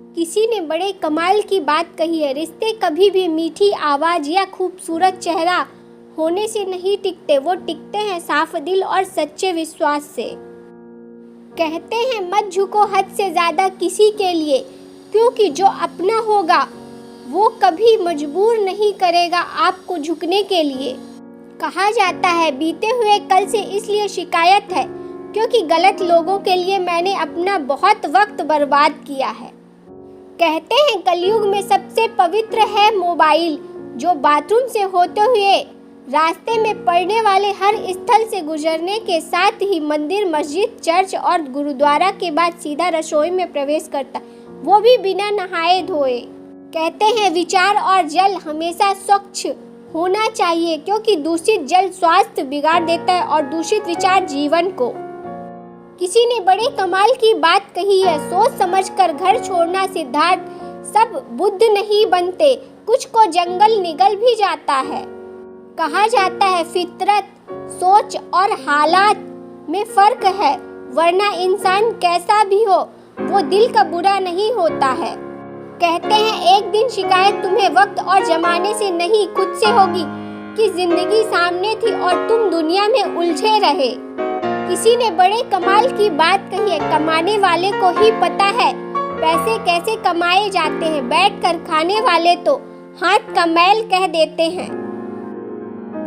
किसी ने बड़े कमाल की बात कही है, रिश्ते कभी भी मीठी आवाज़ या खूबसूरत चेहरा होने से नहीं टिकते, वो टिकते हैं साफ दिल और सच्चे विश्वास से। कहते हैं मत झुको हद से ज़्यादा किसी के लिए, क्योंकि जो अपना होगा वो कभी मजबूर नहीं करेगा आपको झुकने के लिए। कहा जाता है बीते हुए कल से इसलिए शिकायत है क्योंकि गलत लोगों के लिए मैंने अपना बहुत वक्त बर्बाद किया है। कहते हैं कलयुग में सबसे पवित्र है मोबाइल, जो बाथरूम से होते हुए रास्ते में पड़ने वाले हर स्थल से गुजरने के साथ ही मंदिर, मस्जिद, चर्च और गुरुद्वारा के बाद सीधा रसोई में प्रवेश करता, वो भी बिना नहाए धोए। कहते हैं विचार और जल हमेशा स्वच्छ होना चाहिए, क्योंकि दूषित जल स्वास्थ्य बिगाड़ देता है और दूषित विचार जीवन को। किसी ने बड़े कमाल की बात कही है, सोच समझकर घर छोड़ना सिद्धार्थ, सब बुद्ध नहीं बनते, कुछ को जंगल निगल भी जाता है। कहा जाता है फितरत, सोच और हालात में फर्क है, वरना इंसान कैसा भी हो वो दिल का बुरा नहीं होता है। कहते हैं एक दिन शिकायत तुम्हें वक्त और जमाने से नहीं खुद से होगी कि जिंदगी सामने थी और तुम दुनिया में उलझे रहे। किसी ने बड़े कमाल की बात कही है, कमाने वाले को ही पता है पैसे कैसे कमाए जाते हैं, बैठकर खाने वाले तो हाथ का मैल कह देते हैं।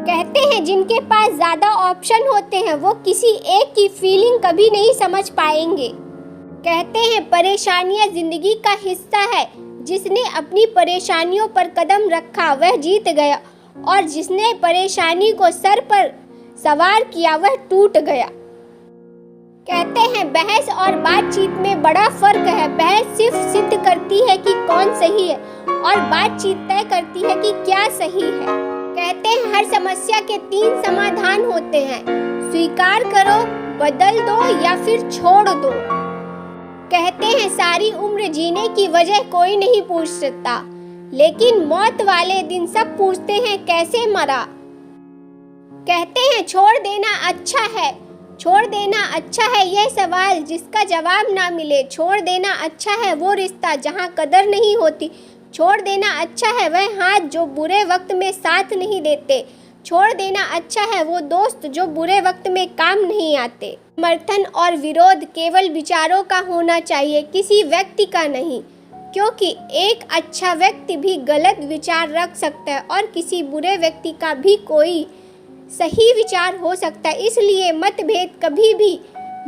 कहते हैं जिनके पास ज्यादा ऑप्शन होते हैं वो किसी एक की फीलिंग कभी नहीं समझ पाएंगे। कहते हैं परेशानियां जिंदगी का हिस्सा है, जिसने अपनी परेशानियों पर कदम रखा वह जीत गया और जिसने परेशानी को सर पर सवार किया वह टूट गया। कहते हैं बहस और बातचीत में बड़ा फर्क है, बहस सिर्फ सिद्ध करती है कि कौन सही है और बातचीत तय करती है कि क्या सही है। कहते हैं हर समस्या के 3 समाधान होते हैं, स्वीकार करो, बदल दो या फिर छोड़ दो। कहते हैं सारी उम्र जीने की वजह कोई नहीं पूछ सकता, लेकिन मौत वाले दिन सब पूछते हैं कैसे मरा। कहते हैं छोड़ देना अच्छा है, छोड़ देना अच्छा है यह सवाल जिसका जवाब ना मिले, छोड़ देना अच्छा है वो रिश्ता जहाँ कदर नहीं होती, छोड़ देना अच्छा है वह हाथ जो बुरे वक्त में साथ नहीं देते, छोड़ देना अच्छा है वो दोस्त जो बुरे वक्त में काम नहीं आते। समर्थन और विरोध केवल विचारों का होना चाहिए, किसी व्यक्ति का नहीं, क्योंकि एक अच्छा व्यक्ति भी गलत विचार रख सकता है और किसी बुरे व्यक्ति का भी कोई सही विचार हो सकता है। इसलिए मतभेद कभी भी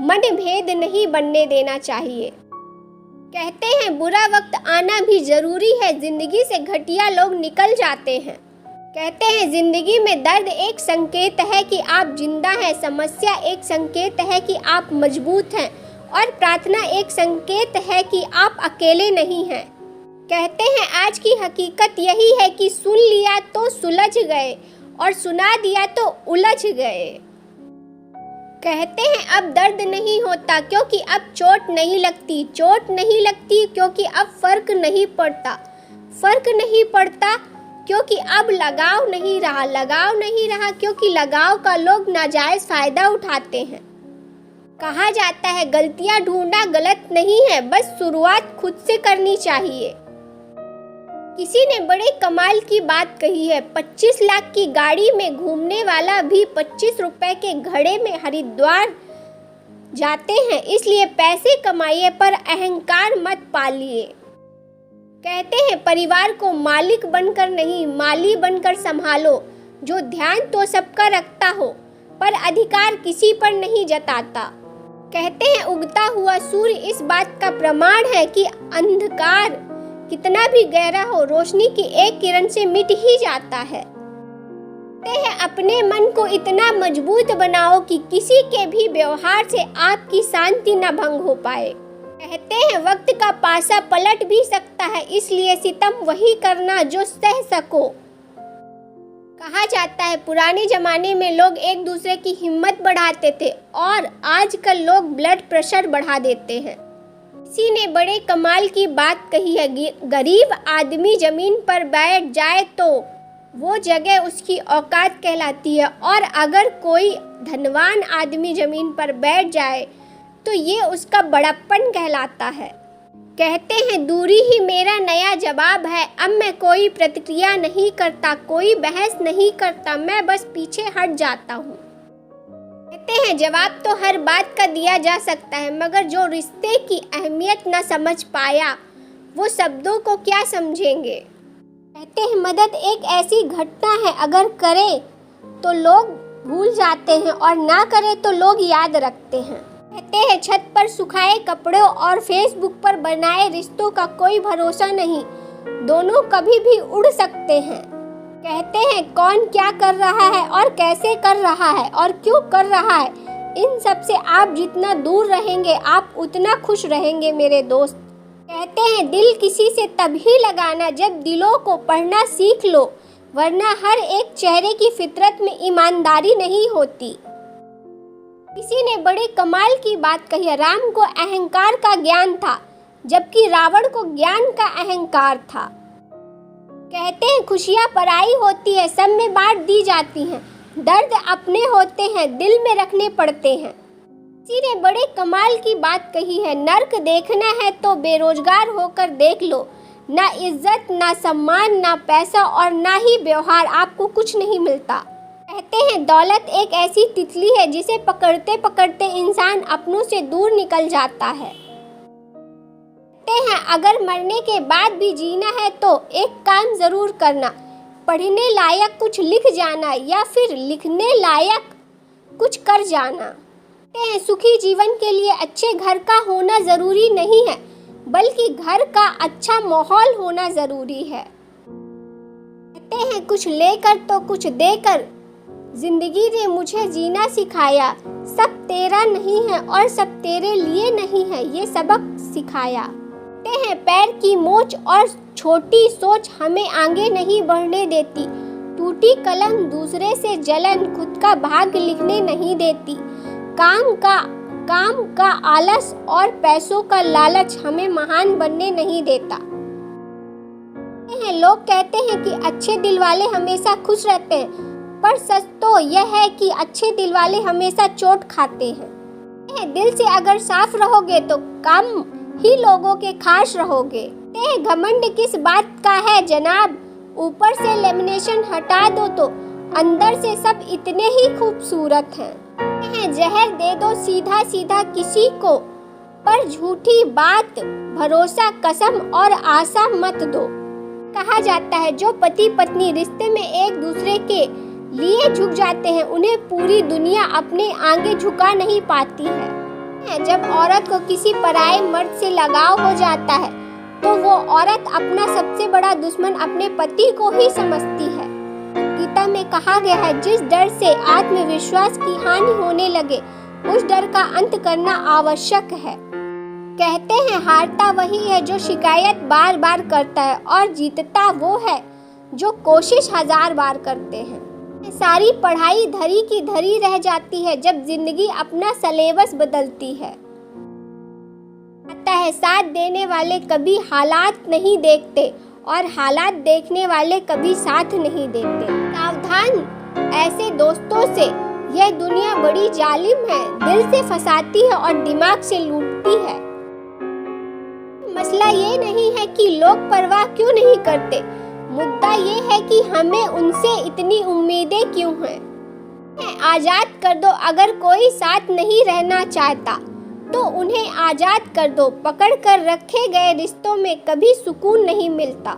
मनभेद नहीं बनने देना चाहिए। कहते हैं बुरा वक्त आना भी जरूरी है, जिंदगी से घटिया लोग निकल जाते हैं। कहते हैं जिंदगी में दर्द एक संकेत है कि आप जिंदा हैं, समस्या एक संकेत है कि आप मजबूत हैं और प्रार्थना एक संकेत है कि आप अकेले नहीं हैं। कहते हैं आज की हकीकत यही है कि सुन लिया तो सुलझ गए और सुना दिया तो उलझ गए। कहते हैं अब दर्द नहीं होता क्योंकि अब चोट नहीं लगती, चोट नहीं लगती क्योंकि अब फर्क नहीं पड़ता, फर्क नहीं पड़ता क्योंकि अब लगाव नहीं रहा, लगाव नहीं रहा क्योंकि लगाव का लोग नाजायज फायदा उठाते हैं। कहा जाता है गलतियां ढूंढना गलत नहीं है, बस शुरुआत खुद से करनी चाहिए। किसी ने बड़े कमाल की बात कही है, 25 लाख की गाड़ी में घूमने वाला भी 25 रुपए के घड़े में हरिद्वार जाते हैं, इसलिए पैसे कमाइए पर अहंकार मत पालिए। कहते हैं परिवार को मालिक बनकर नहीं माली बनकर संभालो, जो ध्यान तो सबका रखता हो पर अधिकार किसी पर नहीं जताता। कहते हैं उगता हुआ सूर्य इस बात का प्रमाण है कि अंधकार कितना भी गहरा हो रोशनी की एक किरण से मिट ही जाता है। कहते हैं अपने मन को इतना मजबूत बनाओ कि किसी के भी व्यवहार से आपकी शांति न भंग हो पाए। कहते हैं वक्त का पासा पलट भी सकता है, इसलिए सितम वही करना जो सह सको। कहा जाता है पुराने जमाने में लोग एक दूसरे की हिम्मत बढ़ाते थे और आजकल लोग ब्लड प्रेशर बढ़ा देते हैं। किसी ने बड़े कमाल की बात कही है, गरीब आदमी जमीन पर बैठ जाए तो वो जगह उसकी औकात कहलाती है और अगर कोई धनवान आदमी जमीन पर बैठ जाए तो ये उसका बड़प्पन कहलाता है। कहते हैं दूरी ही मेरा नया जवाब है। अब मैं कोई प्रतिक्रिया नहीं करता, कोई बहस नहीं करता, मैं बस पीछे हट जाता हूँ। कहते हैं जवाब तो हर बात का दिया जा सकता है, मगर जो रिश्ते की अहमियत न समझ पाया वो शब्दों को क्या समझेंगे। कहते हैं मदद एक ऐसी घटना है, अगर करे तो लोग भूल जाते हैं और ना करे तो लोग याद रखते हैं। कहते हैं छत पर सुखाए कपड़ों और फेसबुक पर बनाए रिश्तों का कोई भरोसा नहीं, दोनों कभी भी उड़ सकते हैं। कहते हैं कौन क्या कर रहा है और कैसे कर रहा है और क्यों कर रहा है, इन सब से आप जितना दूर रहेंगे आप उतना खुश रहेंगे मेरे दोस्त। कहते हैं दिल किसी से तभी लगाना जब दिलों को पढ़ना सीख लो, वरना हर एक चेहरे की फितरत में ईमानदारी नहीं होती। किसी ने बड़े कमाल की बात कही है, राम को अहंकार का ज्ञान था जबकि रावण को ज्ञान का अहंकार था। कहते हैं खुशियाँ पराई होती है, सब में बांट दी जाती हैं, दर्द अपने होते हैं, दिल में रखने पड़ते हैं। किसी ने बड़े कमाल की बात कही है, नर्क देखना है तो बेरोजगार होकर देख लो, ना इज्जत ना सम्मान ना पैसा और ना ही व्यवहार, आपको कुछ नहीं मिलता। कहते हैं दौलत एक ऐसी तितली है जिसे पकड़ते पकड़ते इंसान अपनों से दूर निकल जाता है। कहते हैं अगर मरने के बाद भी जीना है तो एक काम जरूर करना, पढ़ने लायक कुछ लिख जाना या फिर लिखने लायक कुछ कर जाना। कहते हैं सुखी जीवन के लिए अच्छे घर का होना जरूरी नहीं है, बल्कि घर का अच्छा माहौल होना जरूरी है। कहते हैं कुछ लेकर तो कुछ देकर, जिंदगी ने मुझे जीना सिखाया, सब तेरा नहीं है और सब तेरे लिए नहीं है, ये सबक सिखाया। कहते हैं पैर की मोच और छोटी सोच हमें आगे नहीं बढ़ने देती, टूटी कलम दूसरे से जलन खुद का भाग्य लिखने नहीं देती, काम का आलस और पैसों का लालच हमें महान बनने नहीं देता। लोग कहते हैं कि अच्छे दिल वाले हमेशा खुश रहते हैं, पर सच तो यह है कि अच्छे दिल वाले हमेशा चोट खाते हैं। दिल से अगर साफ रहोगे तो कम ही लोगों के खास रहोगे। घमंड किस बात का है जनाब, ऊपर से लेमिनेशन हटा दो तो अंदर से सब इतने ही खूबसूरत हैं। जहर दे दो सीधा सीधा किसी को, पर झूठी बात भरोसा कसम और आशा मत दो। कहा जाता है जो पति पत्नी रिश्ते में एक दूसरे के लिए झुक जाते हैं, उन्हें पूरी दुनिया अपने आगे झुका नहीं पाती है। जब औरत को किसी पराये मर्द से लगाव हो जाता है तो वो औरत अपना सबसे बड़ा दुश्मन अपने पति को ही समझती है। गीता में कहा गया है जिस डर से आत्मविश्वास की हानि होने लगे उस डर का अंत करना आवश्यक है। कहते हैं हारता वही है जो शिकायत बार बार करता है और जीतता वो है जो कोशिश 1000 बार करते हैं। सारी पढ़ाई धरी की धरी रह जाती है जब जिंदगी अपना सिलेबस बदलती है। साथ देने वाले कभी हालात नहीं देखते और हालात देखने वाले कभी साथ नहीं देते। सावधान ऐसे दोस्तों से, यह दुनिया बड़ी जालिम है, दिल से फंसाती है और दिमाग से लूटती है। मसला ये नहीं है कि लोग परवाह क्यों नहीं करते, मुद्दा ये है कि हमें उनसे इतनी उम्मीदें क्यों हैं। आजाद कर दो, अगर कोई साथ नहीं रहना चाहता तो उन्हें आजाद कर दो, पकड़ कर रखे गए रिश्तों में कभी सुकून नहीं मिलता।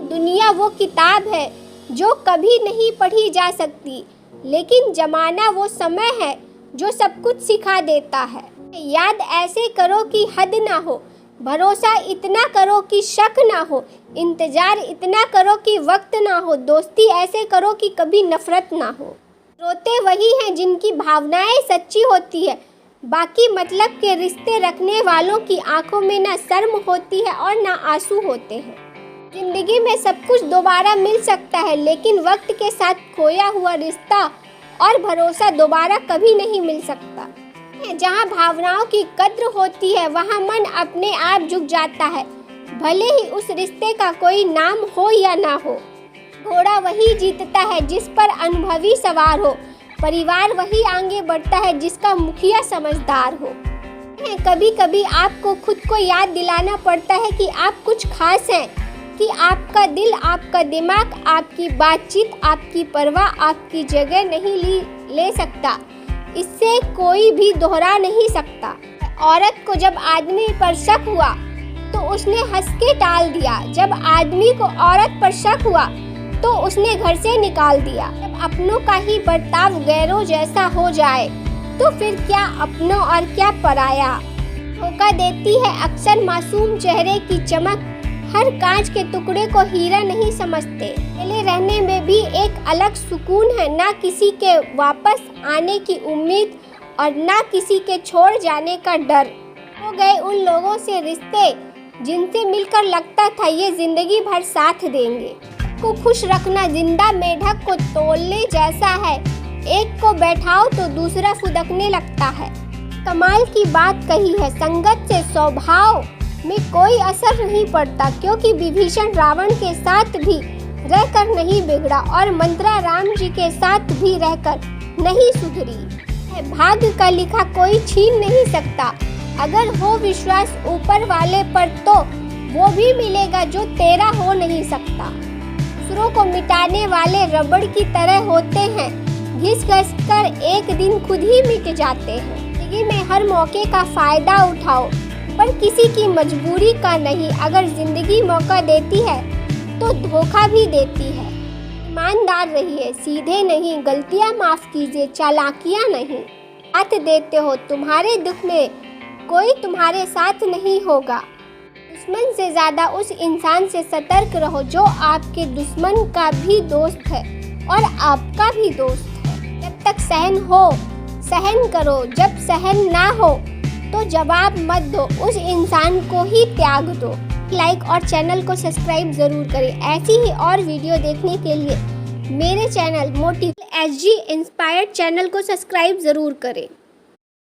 दुनिया वो किताब है जो कभी नहीं पढ़ी जा सकती, लेकिन जमाना वो समय है जो सब कुछ सिखा देता है। याद ऐसे करो कि हद ना हो, भरोसा इतना करो कि शक ना हो, इंतजार इतना करो कि वक्त ना हो, दोस्ती ऐसे करो कि कभी नफरत ना हो। रोते वही हैं जिनकी भावनाएं सच्ची होती है, बाकी मतलब के रिश्ते रखने वालों की आंखों में ना शर्म होती है और ना आंसू होते हैं। जिंदगी में सब कुछ दोबारा मिल सकता है, लेकिन वक्त के साथ खोया हुआ रिश्ता और भरोसा दोबारा कभी नहीं मिल सकता। जहाँ भावनाओं की कद्र होती है वहाँ मन अपने आप झुक जाता है, भले ही उस रिश्ते का कोई नाम हो या ना हो। घोड़ा वही जीतता है जिस पर अनुभवी सवार हो, परिवार वही आगे बढ़ता है जिसका मुखिया समझदार हो। कभी कभी आपको खुद को याद दिलाना पड़ता है कि आप कुछ खास हैं, कि आपका दिल, आपका दिमाग, आपकी बातचीत, आपकी परवाह आपकी जगह नहीं ले सकता। इससे कोई भी दोहरा नहीं सकता। औरत को जब आदमी पर शक हुआ तो उसने हंस के टाल दिया। जब आदमी को औरत पर शक हुआ तो उसने घर से निकाल दिया। जब अपनों का ही बर्ताव गैरों जैसा हो जाए तो फिर क्या अपनों और क्या पराया। धोखा देती है अक्सर मासूम चेहरे की चमक। हर कांच के टुकड़े को हीरा नहीं समझते। अकेले रहने में भी एक अलग सुकून है, ना किसी के वापस आने की उम्मीद और ना किसी के छोड़ जाने का डर। हो गए उन लोगों से रिश्ते जिनसे मिलकर लगता था ये जिंदगी भर साथ देंगे। को खुश रखना जिंदा मेढक को तोलने जैसा है। एक को बैठाओ तो दूसरा फुदकने लगता है। कमाल की बात कही है, संगत से स्वभाव में कोई असर नहीं पड़ता, क्योंकि विभीषण रावण के साथ भी रहकर नहीं बिगड़ा और मंत्रा राम जी के साथ भी रहकर नहीं सुधरी। भाग्य का लिखा कोई छीन नहीं सकता। अगर हो विश्वास ऊपर वाले पर तो वो भी मिलेगा जो तेरा हो नहीं सकता। दूसरों को मिटाने वाले रबड़ की तरह होते हैं, घिस घिस कर एक दिन खुद ही मिट जाते हैं। जिंदगी में हर मौके का फायदा उठाओ, पर किसी की मजबूरी का नहीं। अगर जिंदगी मौका देती है तो धोखा भी देती है। ईमानदार रहिए, सीधे नहीं, गलतियां माफ कीजिए, चालाकियां नहीं। साथ देते हो, तुम्हारे दुख में कोई तुम्हारे साथ नहीं होगा। दुश्मन से ज़्यादा उस इंसान से सतर्क रहो जो आपके दुश्मन का भी दोस्त है और आपका भी दोस्त है। जब तक सहन हो सहन करो, जब सहन ना हो तो जवाब मत दो, उस इंसान को ही त्याग दो। लाइक और चैनल को सब्सक्राइब ज़रूर करें। ऐसी ही और वीडियो देखने के लिए मेरे channel motive SG inspired channel को सब्सक्राइब ज़रूर करें।